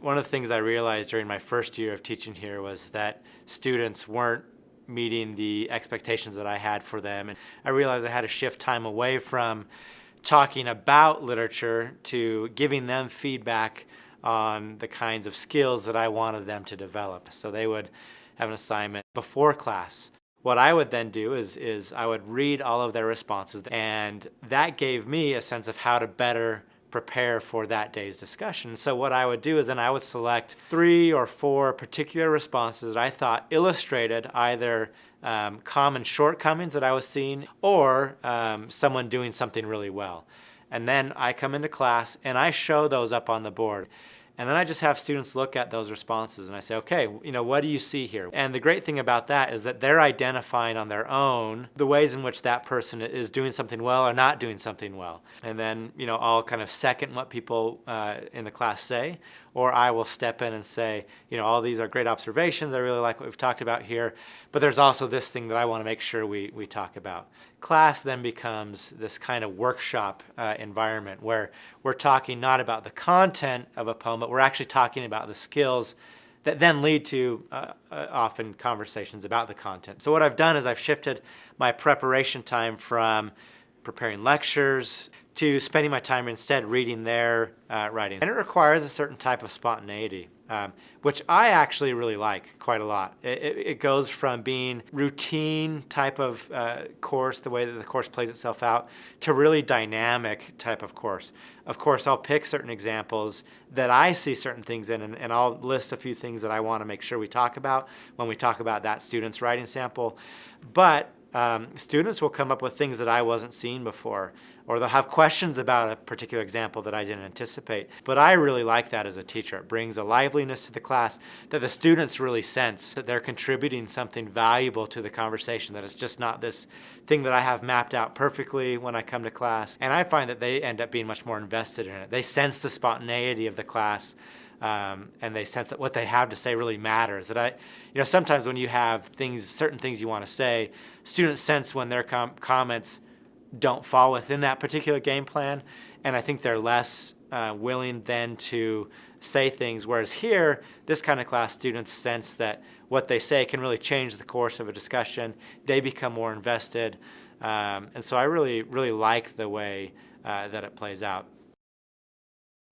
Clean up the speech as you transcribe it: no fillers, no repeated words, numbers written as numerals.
One of the things I realized during my first year of teaching here was that students weren't meeting the expectations that I had for them. And I realized I had to shift time away from talking about literature to giving them feedback on the kinds of skills that I wanted them to develop. So they would have an assignment before class. What I would then do is I would read all of their responses, and that gave me a sense of how to better prepare for that day's discussion. So what I would do is then I would select 3 or 4 particular responses that I thought illustrated either common shortcomings that I was seeing or someone doing something really well. And then I come into class and I show those up on the board. And then I just have students look at those responses and I say, okay, what do you see here? And the great thing about that is that they're identifying on their own the ways in which that person is doing something well or not doing something well. And then, I'll kind of second what people in the class say, or I will step in and say, all these are great observations. I really like what we've talked about here, but there's also this thing that I want to make sure we talk about. Class then becomes this kind of workshop environment where we're talking not about the content of a poem, but we're actually talking about the skills that then lead to often conversations about the content. So what I've done is I've shifted my preparation time from preparing lectures to spending my time instead reading their writing. And it requires a certain type of spontaneity, which I actually really like quite a lot. It goes from being routine type of course, the way that the course plays itself out, to really dynamic type of course. Of course, I'll pick certain examples that I see certain things in, and I'll list a few things that I want to make sure we talk about when we talk about that student's writing sample. But students will come up with things that I wasn't seeing before, or they'll have questions about a particular example that I didn't anticipate. But I really like that as a teacher. It brings a liveliness to the class that the students really sense that they're contributing something valuable to the conversation, that it's just not this thing that I have mapped out perfectly when I come to class. And I find that they end up being much more invested in it. They sense the spontaneity of the class. And they sense that what they have to say really matters. That sometimes when you have certain things you want to say, students sense when their comments don't fall within that particular game plan, and I think they're less willing then to say things. Whereas here, this kind of class, students sense that what they say can really change the course of a discussion. They become more invested, and so I really, really like the way that it plays out.